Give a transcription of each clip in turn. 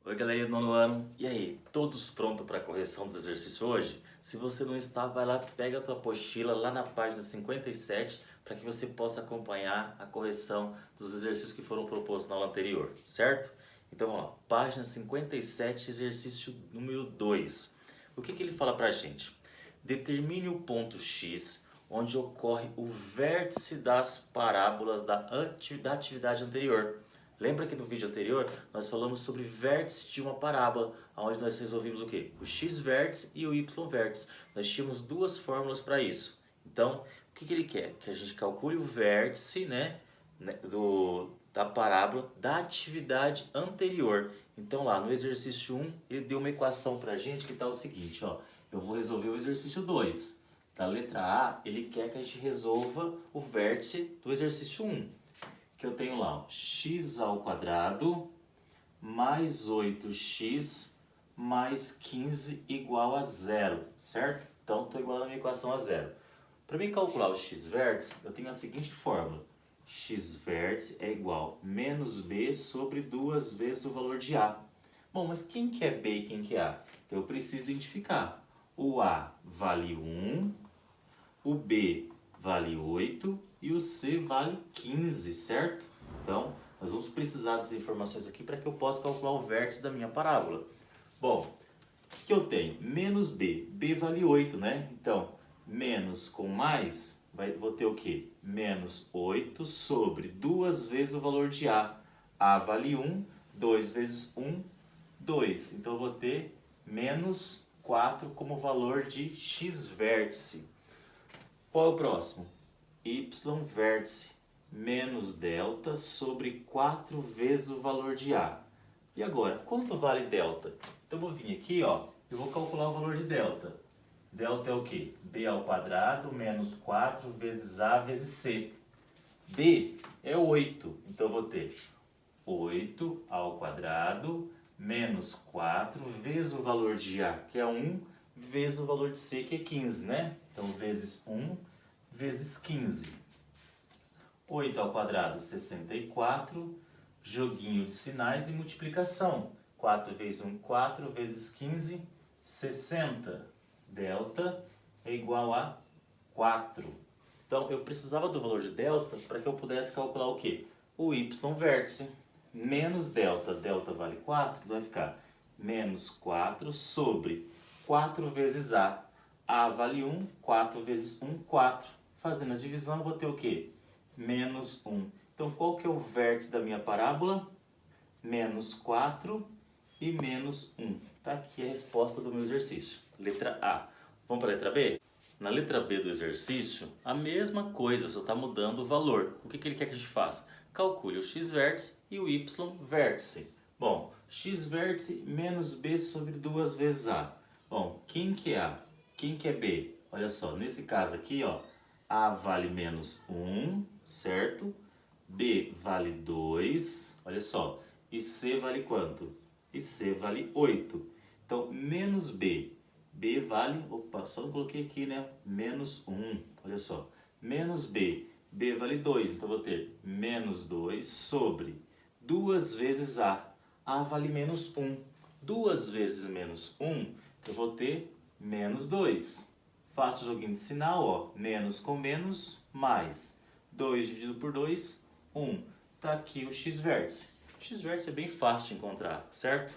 Oi galerinha do nono ano, e aí, todos prontos para a correção dos exercícios hoje? Se você não está, vai lá, pega a tua apostila lá na página 57 para que você possa acompanhar a correção dos exercícios que foram propostos na aula anterior, certo? Então vamos lá, página 57, exercício número 2. O que ele fala para a gente? Determine o ponto X onde ocorre o vértice das parábolas da atividade anterior. Lembra que no vídeo anterior nós falamos sobre vértice de uma parábola, onde nós resolvimos o quê? O x-vértice e o y-vértice. Nós tínhamos duas fórmulas para isso. Então, o que ele quer? Que a gente calcule o vértice da parábola da atividade anterior. Então lá no exercício 1, ele deu uma equação para a gente que está o seguinte, ó. Eu vou resolver o exercício 2. Da letra A, ele quer que a gente resolva o vértice do exercício 1. Que eu tenho lá, ó, x ao quadrado mais 8x mais 15 igual a zero, certo? Então, estou igualando a minha equação a zero. Para mim calcular o x-vértice, eu tenho a seguinte fórmula. X-vértice é igual a menos b sobre 2 vezes o valor de a. Bom, mas quem que é b e quem que é a? Então, eu preciso identificar. O a vale 1, o b vale 8 e o C vale 15, certo? Então, nós vamos precisar dessas informações aqui para que eu possa calcular o vértice da minha parábola. Bom, o que eu tenho? Menos B. B vale 8, né? Então, menos com mais, vou ter o quê? Menos 8 sobre 2 vezes o valor de A. A vale 1, 2 vezes 1, 2. Então, eu vou ter menos 4 como valor de x-vértice. Qual é o próximo? Y-vértice menos delta sobre 4 vezes o valor de A. E agora, quanto vale delta? Então eu vou vir aqui, ó, eu vou calcular o valor de delta. Delta é o quê? B ao quadrado menos 4 vezes A vezes C. B é 8, então eu vou ter 8 ao quadrado menos 4 vezes o valor de A, que é 1, vezes o valor de C, que é 15, né? Então, vezes 1 vezes 15. 8 ao quadrado, 64. Joguinho de sinais e multiplicação. 4 vezes 1, 4 vezes 15, 60. Delta é igual a 4. Então, eu precisava do valor de delta para que eu pudesse calcular o quê? O y-vértice. Menos delta, delta vale 4, vai ficar menos 4 sobre 4 vezes A. A vale 1, 4 vezes 1, 4. Fazendo a divisão, eu vou ter o quê? Menos 1. Então, qual que é o vértice da minha parábola? Menos 4 e menos 1. Tá aqui a resposta do meu exercício. Letra A. Vamos para a letra B? Na letra B do exercício, a mesma coisa, só está mudando o valor. O que ele quer que a gente faça? Calcule o x-vértice e o y-vértice. Bom, x-vértice menos b sobre 2 vezes a. Bom, quem que é a? Quem que é b? Olha só, nesse caso aqui, ó, a vale menos 1, certo? B vale 2, olha só. E C vale quanto? E C vale 8. Então, menos B. B vale, opa, só não coloquei aqui, né? Menos 1, olha só. Menos B. B vale 2, então vou ter menos 2 sobre 2 vezes A. A vale menos 1. 2 vezes menos 1, eu vou ter menos 2. Faço o joguinho de sinal, ó. Menos com menos, mais. 2 dividido por 2, 1. Tá aqui o x-vértice. O x-vértice é bem fácil de encontrar, certo?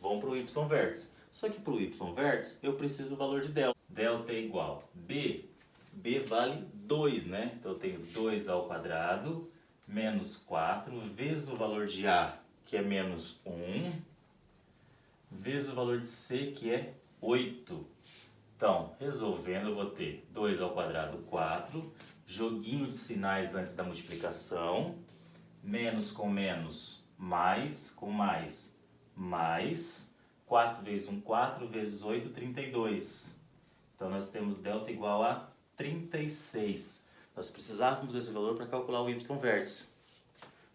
Vamos para o y-vértice. Só que para o y-vértice eu preciso do valor de delta. Delta é igual a B. B vale 2, né? Então eu tenho 2 ao quadrado menos 4 vezes o valor de A, que é menos 1, vezes o valor de C, que é 8. Então, resolvendo, eu vou ter 2 ao quadrado, 4. Joguinho de sinais antes da multiplicação. Menos com menos, mais com mais, mais. 4 vezes 1, 4 vezes 8, 32. Então, nós temos delta igual a 36. Nós precisávamos desse valor para calcular o y-vértice.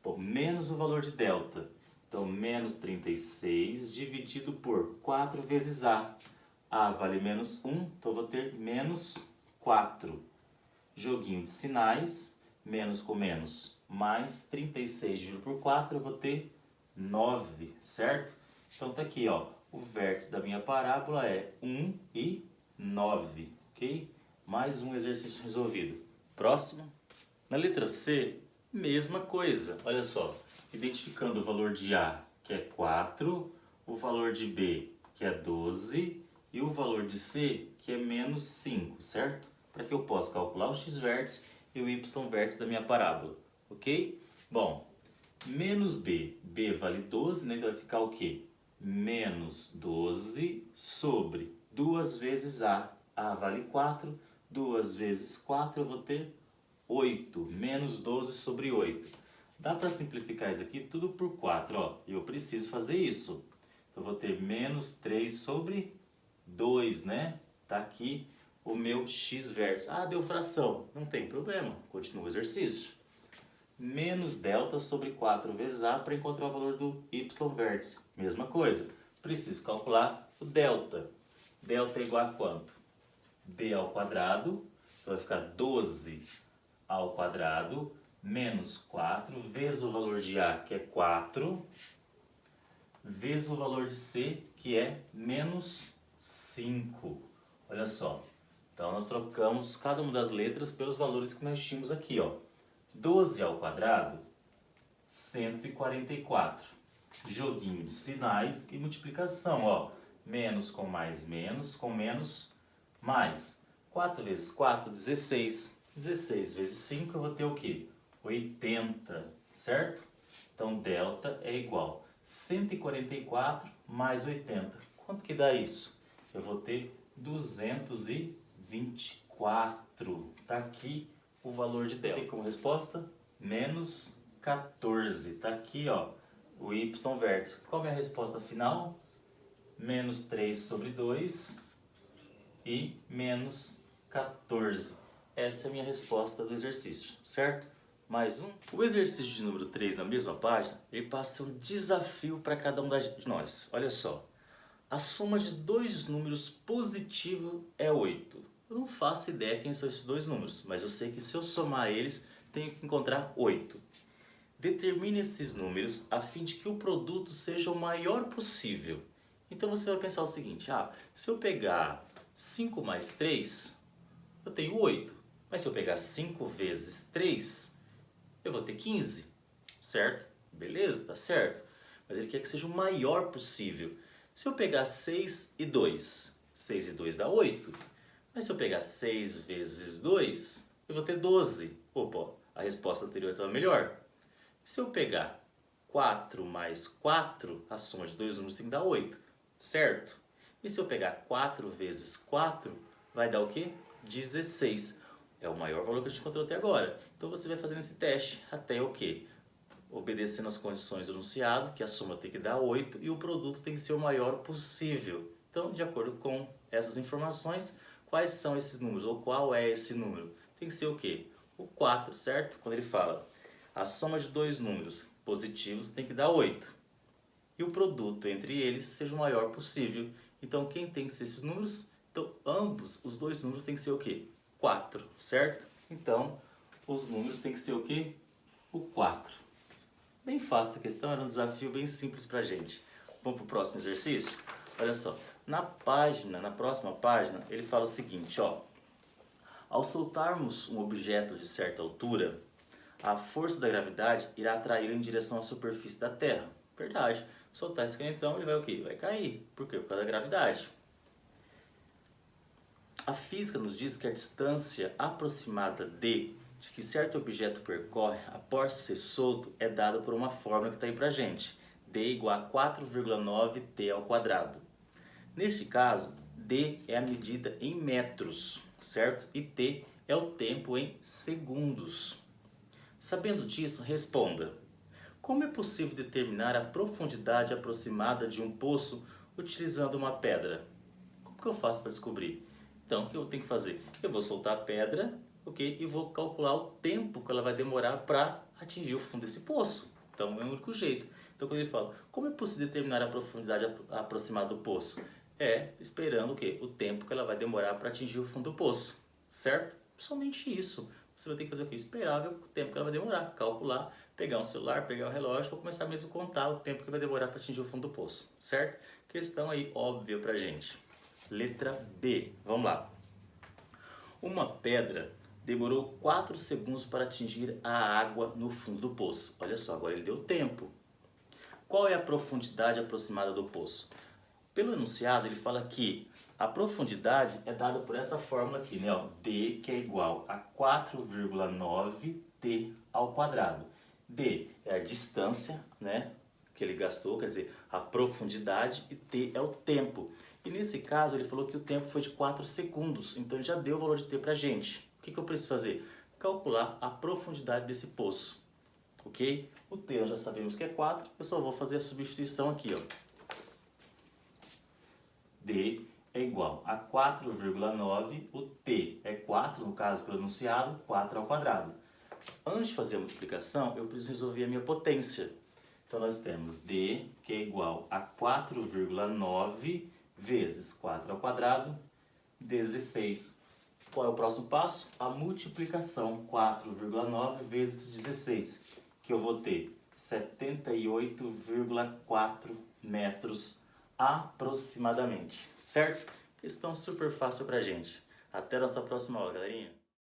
Bom, menos o valor de delta. Então, menos 36 dividido por 4 vezes A. A vale menos 1, então eu vou ter menos 4. Joguinho de sinais, menos com menos, mais 36 dividido por 4, eu vou ter 9, certo? Então tá aqui, ó, o vértice da minha parábola é 1 e 9, ok? Mais um exercício resolvido. Próximo. Na letra C, mesma coisa. Olha só, identificando o valor de A, que é 4, o valor de B, que é 12, e o valor de C, que é menos 5, certo? Para que eu possa calcular o x-vértice e o y-vértice da minha parábola, ok? Bom, menos B, B vale 12, né? Então vai ficar o quê? Menos 12 sobre 2 vezes A vale 4, 2 vezes 4 eu vou ter 8, menos 12 sobre 8. Dá para simplificar isso aqui tudo por 4, ó, e eu preciso fazer isso. Então eu vou ter menos 3 sobre 2, né? Tá aqui o meu x-vértice. Ah, deu fração. Não tem problema, continua o exercício. Menos delta sobre 4 vezes A para encontrar o valor do y-vértice. Mesma coisa, preciso calcular o delta. Delta é igual a quanto? B ao quadrado, então vai ficar 12 ao quadrado, menos 4, vezes o valor de A, que é 4, vezes o valor de C, que é menos 5. Olha só, então nós trocamos cada uma das letras pelos valores que nós tínhamos aqui, ó. 12 ao quadrado, 144. Joguinho de sinais e multiplicação, ó. Menos com mais, mais. 4 vezes 4, 16. 16 vezes 5 eu vou ter o quê? 80, certo? Então, delta é igual a 144 mais 80. Quanto que dá isso? Eu vou ter 224. Tá aqui o valor de delta. E como resposta, menos 14. Tá aqui, ó, o y-vértice. Qual é a minha resposta final? Menos 3 sobre 2 e menos 14. Essa é a minha resposta do exercício, certo? Mais um. O exercício de número 3 na mesma página, ele passa a ser um desafio para cada um de nós. Olha só, a soma de dois números positivos é 8. Eu não faço ideia quem são esses dois números, mas eu sei que se eu somar eles, tenho que encontrar 8. Determine esses números a fim de que o produto seja o maior possível. Então você vai pensar o seguinte, se eu pegar 5 mais 3, eu tenho 8. Mas se eu pegar 5 vezes 3, eu vou ter 15, certo? Beleza, tá certo. Mas ele quer que seja o maior possível. Se eu pegar 6 e 2, 6 e 2 dá 8. Mas se eu pegar 6 vezes 2, eu vou ter 12. Opa, a resposta anterior estava melhor. Se eu pegar 4 mais 4, a soma de dois números tem que dar 8, certo? E se eu pegar 4 vezes 4, vai dar o quê? 16. É o maior valor que a gente encontrou até agora. Então você vai fazendo esse teste até o quê? Obedecendo as condições do enunciado, que a soma tem que dar 8 e o produto tem que ser o maior possível. Então, de acordo com essas informações, quais são esses números? Ou qual é esse número? Tem que ser o quê? O 4, certo? Quando ele fala a soma de dois números positivos tem que dar 8. E o produto entre eles seja o maior possível. Então, quem tem que ser esses números? Então, ambos, os dois números tem que ser o quê? 4, certo? Então, os números tem que ser o quê? O 4. Bem fácil a questão, era um desafio bem simples pra gente. Vamos pro próximo exercício? Olha só, na próxima página, ele fala o seguinte, ó. Ao soltarmos um objeto de certa altura, a força da gravidade irá atraí-lo em direção à superfície da Terra. Verdade. Soltar esse canetão, ele vai o quê? Vai cair. Por quê? Por causa da gravidade. A física nos diz que a distância aproximada de que certo objeto percorre após ser solto é dada por uma fórmula que está aí pra gente. D igual a 4,9 t ao quadrado. Neste caso, D é a medida em metros, certo? E T é o tempo em segundos. Sabendo disso, responda. Como é possível determinar a profundidade aproximada de um poço utilizando uma pedra? Como que eu faço para descobrir? Então, o que eu tenho que fazer? Eu vou soltar a pedra, ok? E vou calcular o tempo que ela vai demorar para atingir o fundo desse poço. Então, é o único jeito. Então, quando ele fala, como é possível determinar a profundidade aproximada do poço? É esperando o quê? O tempo que ela vai demorar para atingir o fundo do poço, certo? Somente isso. você vai ter que fazer o quê? Esperar o tempo que ela vai demorar, calcular, pegar um celular, pegar um relógio, ou começar mesmo a contar o tempo que vai demorar para atingir o fundo do poço, certo? Questão aí óbvia pra gente. Letra B, vamos lá. Uma pedra demorou 4 segundos para atingir a água no fundo do poço. Olha só, agora ele deu tempo. Qual é a profundidade aproximada do poço? Pelo enunciado, ele fala que a profundidade é dada por essa fórmula aqui, né? Ó, D, que é igual a 4,9T ao quadrado. D é a distância, né, que ele gastou, quer dizer, a profundidade, e T é o tempo. E nesse caso, ele falou que o tempo foi de 4 segundos, então ele já deu o valor de T pra gente. O que eu preciso fazer? Calcular a profundidade desse poço, ok? O T nós já sabemos que é 4, eu só vou fazer a substituição aqui, ó. D é igual a 4,9, o T é 4, no caso pelo enunciado, 4 ao quadrado. Antes de fazer a multiplicação, eu preciso resolver a minha potência. Então nós temos D, que é igual a 4,9 vezes 4 ao quadrado, 16. Qual é o próximo passo? A multiplicação, 4,9 vezes 16, que eu vou ter 78,4 metros aproximadamente, certo? Questão super fácil pra gente. Até a nossa próxima aula, galerinha.